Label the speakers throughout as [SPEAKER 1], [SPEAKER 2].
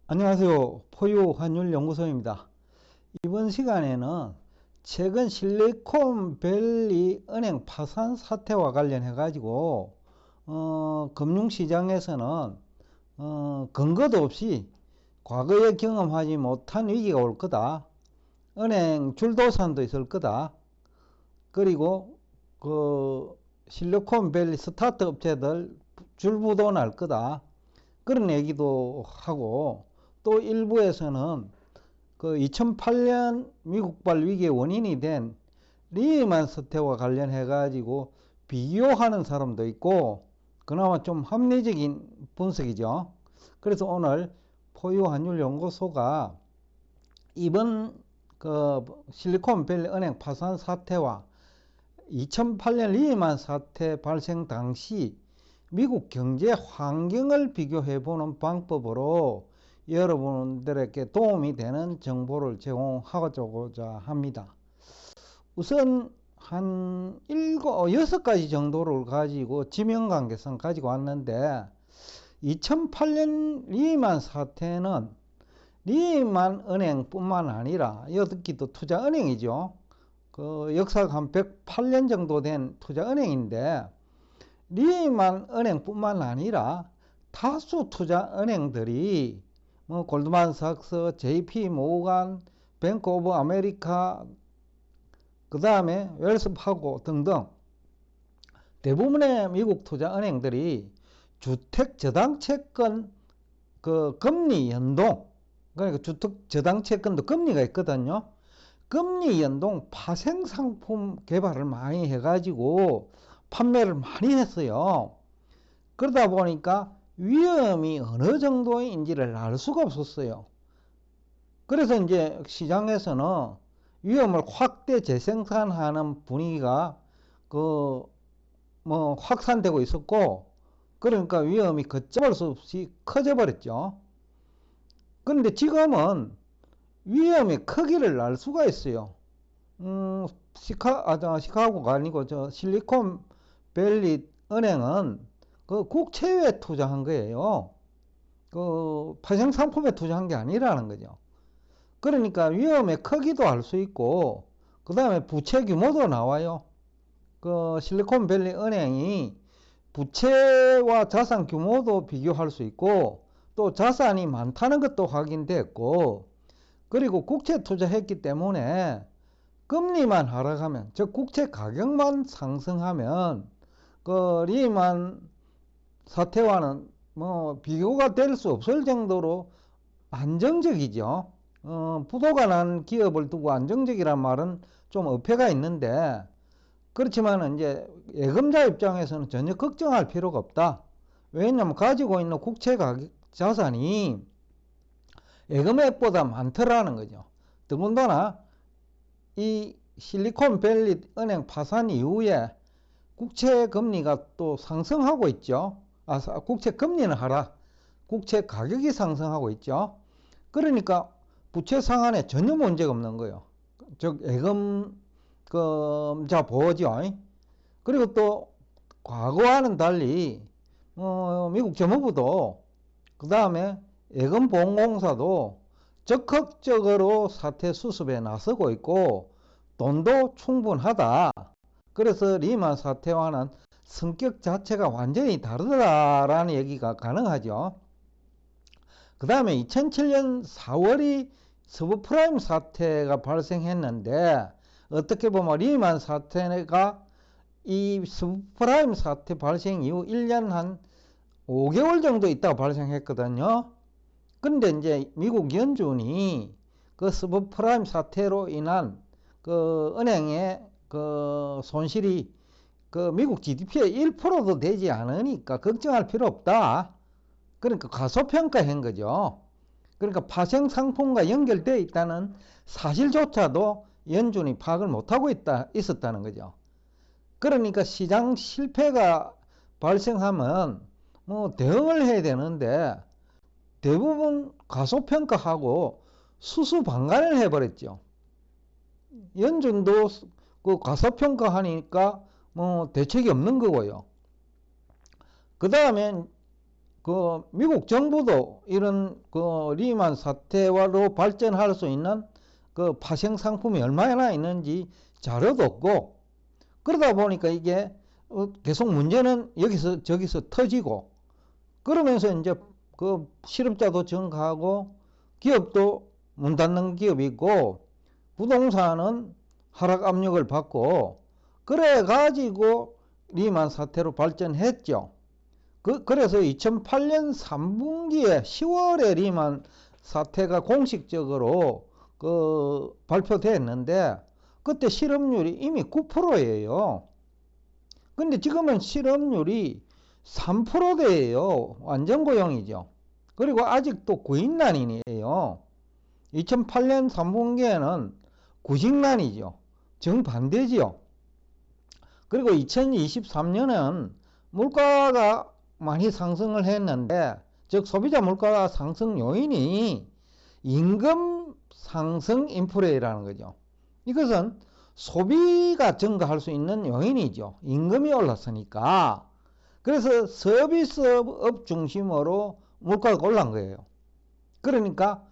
[SPEAKER 1] 안녕하세요. 포유환율연구소입니다. 이번 시간에는 최근 실리콘밸리 은행 파산 사태와 관련해 가지고 금융시장에서는 근거도 없이 과거에 경험하지 못한 위기가 올 거다. 은행 줄도산도 있을 거다. 그리고 그 실리콘밸리 스타트 업체들 줄부도 날 거다. 그런 얘기도 하고, 또 일부에서는 그 2008년 미국발 위기의 원인이 된 리만 사태와 관련해 가지고 비교하는 사람도 있고, 그나마 좀 합리적인 분석이죠. 그래서 오늘 포유환율연구소가 이번 그 실리콘밸리 은행 파산 사태와 2008년 리만 사태 발생 당시 미국 경제 환경을 비교해 보는 방법으로 여러분들에게 도움이 되는 정보를 제공하고자 합니다. 우선 한 6가지 정도를 가지고 지명관계성 가지고 왔는데, 2008년 리만 사태는 리만 은행뿐만 아니라 여기도 투자은행이죠. 그 역사가 한 108년 정도 된 투자은행인데, 리만 은행뿐만 아니라 다수 투자은행들이 뭐 골드만삭스, JP 모간, 뱅크 오브 아메리카, 그 다음에 웰스파고 등등 대부분의 미국 투자은행들이 주택저당채권 그 금리 연동, 그러니까 주택저당채권도 금리가 있거든요. 금리 연동 파생상품 개발을 많이 해가지고 판매를 많이 했어요. 그러다 보니까 위험이 어느 정도인지를 알 수가 없었어요. 그래서 이제 시장에서는 위험을 확대 재생산하는 분위기가 확산되고 있었고, 그러니까 위험이 걷잡을 수 없이 커져 버렸죠. 그런데 지금은 위험의 크기를 알 수가 있어요. 시카고가 아니고 실리콘밸리 은행은 그 국채에 투자한 거예요. 그 파생 상품에 투자한 게 아니라는 거죠. 그러니까 위험의 크기도 알 수 있고, 그 다음에 부채 규모도 나와요. 그 실리콘밸리 은행이 부채와 자산 규모도 비교할 수 있고, 또 자산이 많다는 것도 확인됐고, 그리고 국채 투자했기 때문에 금리만 하락하면, 즉 국채 가격만 상승하면 그 리만 사태와는 뭐 비교가 될 수 없을 정도로 안정적이죠. 부도가 난 기업을 두고 안정적이란 말은 좀 어폐가 있는데, 그렇지만 이제 예금자 입장에서는 전혀 걱정할 필요가 없다. 왜냐하면 가지고 있는 국채 가격 자산이 예금액보다 많더라는 거죠. 더군다나 이 실리콘밸리 은행 파산 이후에 국채 금리가 또 상승하고 있죠. 국채 금리는 하락, 국채 가격이 상승하고 있죠. 그러니까 부채 상환에 전혀 문제가 없는 거예요. 즉 예금자 보호죠. 그리고 또 과거와는 달리 미국 재무부도, 그 다음에 예금보험공사도 적극적으로 사태 수습에 나서고 있고 돈도 충분하다. 그래서 리만 사태와는 성격 자체가 완전히 다르다라는 얘기가 가능하죠. 그 다음에 2007년 4월이 서브프라임 사태가 발생했는데, 어떻게 보면 리만 사태가 이 서브프라임 사태 발생 이후 1년 한 5개월 정도 있다가 발생했거든요. 근데 이제 미국 연준이 그 서브프라임 사태로 인한 그 은행의 그 손실이 그 미국 GDP의 1%도 되지 않으니까 걱정할 필요 없다. 그러니까 가소평가한 거죠. 그러니까 파생 상품과 연결되어 있다는 사실조차도 연준이 파악을 못하고 있었다는 거죠. 그러니까 시장 실패가 발생하면 뭐 대응을 해야 되는데 대부분 가소평가하고 수수방관을 해버렸죠. 연준도 그 가소평가하니까 뭐 대책이 없는 거고요. 그 다음에 미국 정부도 이런 리만 사태로 발전할 수 있는 파생 상품이 얼마나 있는지 자료도 없고, 그러다 보니까 이게 계속 문제는 여기서 저기서 터지고, 그러면서 이제 실업자도 증가하고 기업도 문 닫는 기업이 있고 부동산은 하락 압력을 받고, 그래 가지고 리만 사태로 발전했죠. 그래서 2008년 3분기에 10월에 리만 사태가 공식적으로 발표됐는데, 그때 실업률이 이미 9%예요. 근데 지금은 실업률이 3%대예요. 완전 고용이죠. 그리고 아직도 구인난이에요. 2008년 3분기에는 구직난이죠. 정반대지요. 그리고 2023년은 물가가 많이 상승을 했는데, 즉 소비자 물가 상승 요인이 임금 상승 인플레이라는 거죠. 이것은 소비가 증가할 수 있는 요인이죠. 임금이 올랐으니까. 그래서 서비스업 중심으로 물가가 올라간 거예요. 그러니까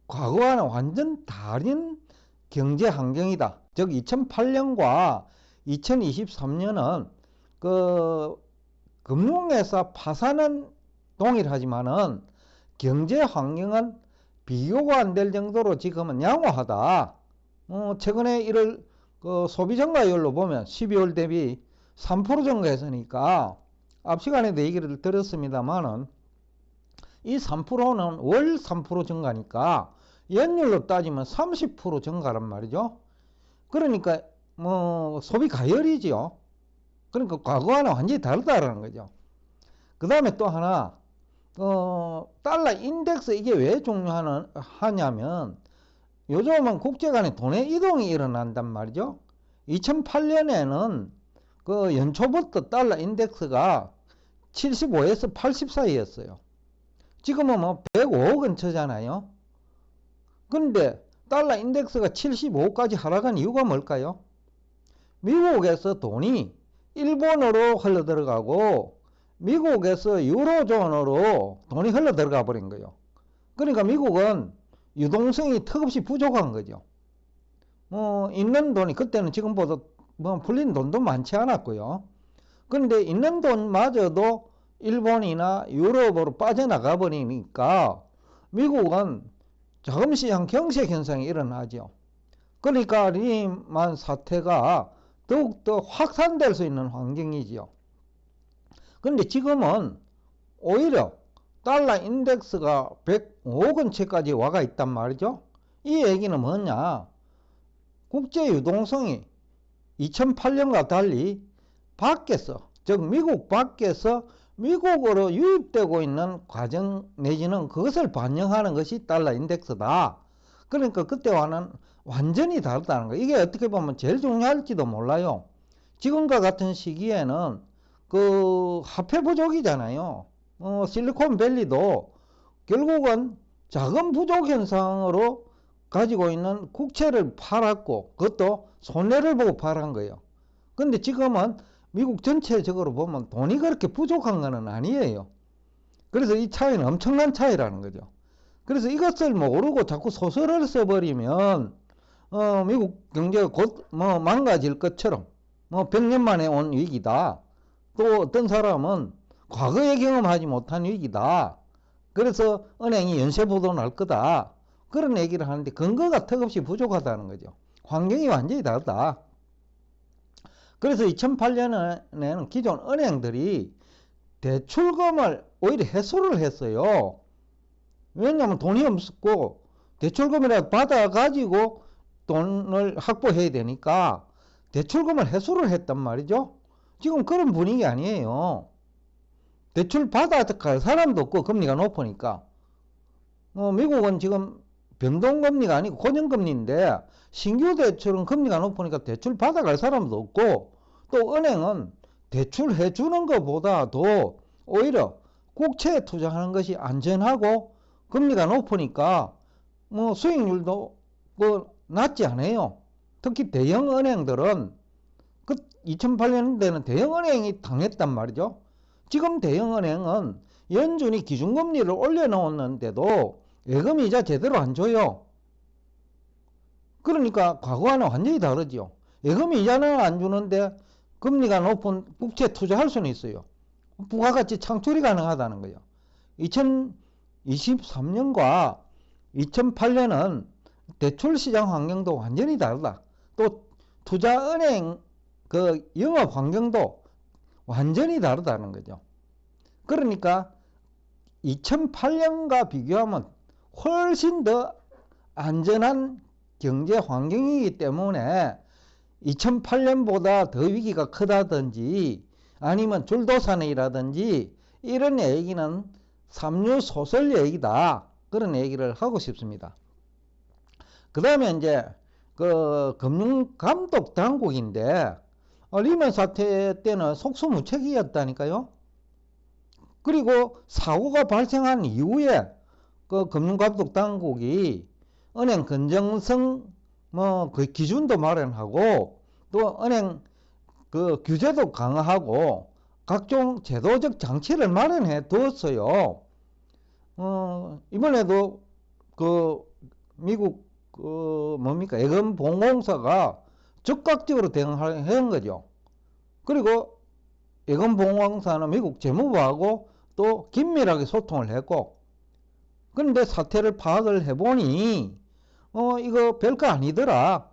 [SPEAKER 1] 과거와는 완전 다른 경제 환경이다. 즉 2008년과 2023년은 금융회사 파산은 동일하지만은 경제 환경은 비교가 안 될 정도로 지금은 양호하다. 최근에 1월 소비 증가율로 보면 12월 대비 3% 증가했으니까, 앞 시간에도 얘기를 들었습니다만은 이 3%는 월 3% 증가니까 연율로 따지면 30% 증가란 말이죠. 그러니까 소비 가열이지요. 그러니까 과거와는 완전히 다르다라는 거죠. 그 다음에 또 하나, 달러 인덱스, 이게 왜 중요하냐면 요즘은 국제 간에 돈의 이동이 일어난단 말이죠. 2008년에는 연초부터 달러 인덱스가 75에서 80 사이였어요. 지금은 105 근처잖아요. 근데 달러 인덱스가 75까지 하락한 이유가 뭘까요? 미국에서 돈이 일본으로 흘러 들어가고 미국에서 유로존으로 돈이 흘러 들어가 버린 거예요. 그러니까 미국은 유동성이 턱없이 부족한 거죠. 있는 돈이 그때는 지금보다 풀린 돈도 많지 않았고요. 그런데 있는 돈마저도 일본이나 유럽으로 빠져나가 버리니까 미국은 자금시장 경색 현상이 일어나죠. 그러니까 리만 사태가 더욱더 확산될 수 있는 환경이지요. 그런데 지금은 오히려 달러 인덱스가 105 근처까지 와가 있단 말이죠. 이 얘기는 뭐냐? 국제 유동성이 2008년과 달리 밖에서, 즉 미국 밖에서 미국으로 유입되고 있는 과정 내지는 그것을 반영하는 것이 달러 인덱스다. 그러니까 그때와는 완전히 다르다는 거예요. 이게 어떻게 보면 제일 중요할지도 몰라요. 지금과 같은 시기에는 화폐 부족이잖아요. 실리콘밸리도 결국은 자금 부족 현상으로 가지고 있는 국채를 팔았고, 그것도 손해를 보고 팔은 거예요. 근데 지금은 미국 전체적으로 보면 돈이 그렇게 부족한 건 아니에요. 그래서 이 차이는 엄청난 차이라는 거죠. 그래서 이것을 모르고 자꾸 소설을 써버리면 미국 경제가 곧 망가질 것처럼 100년 만에 온 위기다. 또 어떤 사람은 과거에 경험하지 못한 위기다. 그래서 은행이 연쇄부도 날 거다. 그런 얘기를 하는데 근거가 턱없이 부족하다는 거죠. 환경이 완전히 다르다. 그래서 2008년에는 기존 은행들이 대출금을 오히려 해소를 했어요. 왜냐하면 돈이 없었고 대출금이라도 받아가지고 돈을 확보해야 되니까 대출금을 해소를 했단 말이죠. 지금 그런 분위기 아니에요. 대출 받아갈 사람도 없고 금리가 높으니까. 미국은 지금 변동금리가 아니고 고정금리인데 신규 대출은 금리가 높으니까 대출 받아갈 사람도 없고, 또 은행은 대출해 주는 것보다도 오히려 국채에 투자하는 것이 안전하고 금리가 높으니까 수익률도 낮지 않아요. 특히 대형 은행들은 2008년대는 대형 은행이 당했단 말이죠. 지금 대형은행은 연준이 기준금리를 올려놓았는데도 예금이자 제대로 안 줘요. 그러니까 과거와는 완전히 다르죠. 예금이자는 안 주는데 금리가 높은 국채 투자할 수는 있어요. 부가가치 창출이 가능하다는 거예요. 2023년과 2008년은 대출시장 환경도 완전히 다르다. 또 투자은행 그 영업 환경도 완전히 다르다는 거죠. 그러니까 2008년과 비교하면 훨씬 더 안전한 경제 환경이기 때문에 2008년보다 더 위기가 크다든지 아니면 줄도산이라든지 이런 얘기는 삼류소설 얘기다. 그런 얘기를 하고 싶습니다. 그 다음에 이제 그 금융감독 당국인데 리먼 사태 때는 속수무책이었다니까요. 그리고 사고가 발생한 이후에 그 금융감독 당국이 은행 건전성 그 기준도 마련하고 또 은행 그 규제도 강화하고 각종 제도적 장치를 마련해 두었어요. 이번에도 그 미국 예금보험공사가 적극적으로 대응한 거죠. 그리고 예금보험공사는 미국 재무부하고 또 긴밀하게 소통을 했고, 그런데 사태를 파악을 해보니 이거 별거 아니더라.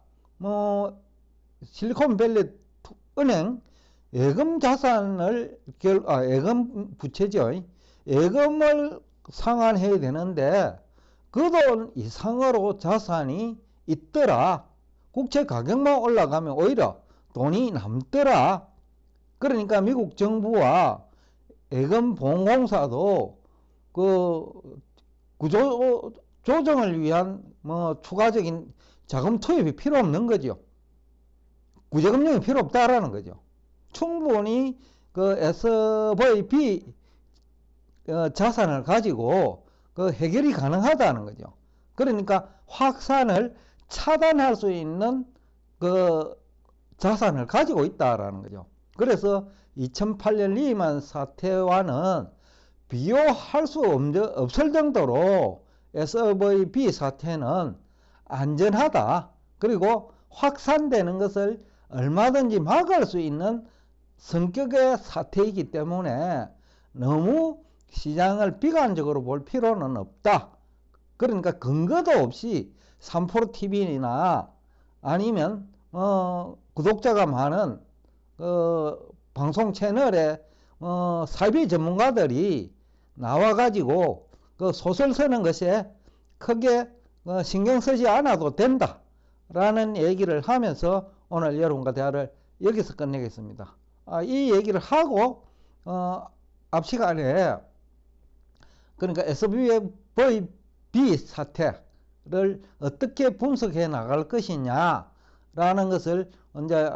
[SPEAKER 1] 실리콘밸리 은행 예금 자산을 예금 부채죠. 예금을 상환해야 되는데 그 돈 이상으로 자산이 있더라. 국채 가격만 올라가면 오히려 돈이 남더라. 그러니까 미국 정부와 예금보험공사도 그 구조 조정을 위한 추가적인 자금 투입이 필요 없는 거죠. 구제금융이 필요 없다라는 거죠. 충분히 그 SVB 자산을 가지고 그 해결이 가능하다는 거죠. 그러니까 확산을 차단할 수 있는 그 자산을 가지고 있다라는 거죠. 그래서 2008년 리만 사태와는 비교할 수 없을 정도로 SVB 사태는 안전하다. 그리고 확산되는 것을 얼마든지 막을 수 있는 성격의 사태이기 때문에 너무 시장을 비관적으로 볼 필요는 없다. 그러니까 근거도 없이 3프로TV나 아니면 구독자가 많은 방송 채널에 사이비 전문가들이 나와가지고 그 소설 쓰는 것에 크게 신경 쓰지 않아도 된다 라는 얘기를 하면서 오늘 여러분과 대화를 여기서 끝내겠습니다. 이 얘기를 하고 앞 시간에 그러니까 SVB 사태를 어떻게 분석해 나갈 것이냐 라는 것을 이제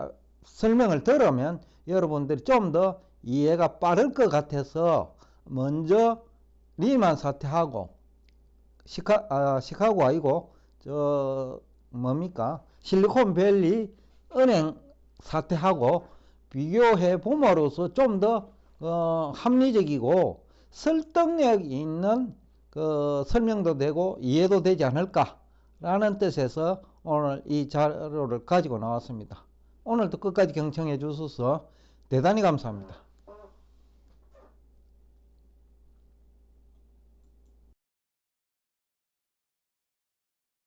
[SPEAKER 1] 설명을 들으면 여러분들이 좀 더 이해가 빠를 것 같아서 먼저 리만 사태하고 시카고 아니고 실리콘밸리 은행 사태하고 비교해 봄으로써 좀 더 합리적이고 설득력 있는 그 설명도 되고 이해도 되지 않을까라는 뜻에서 오늘 이 자료를 가지고 나왔습니다. 오늘도 끝까지 경청해 주셔서 대단히 감사합니다.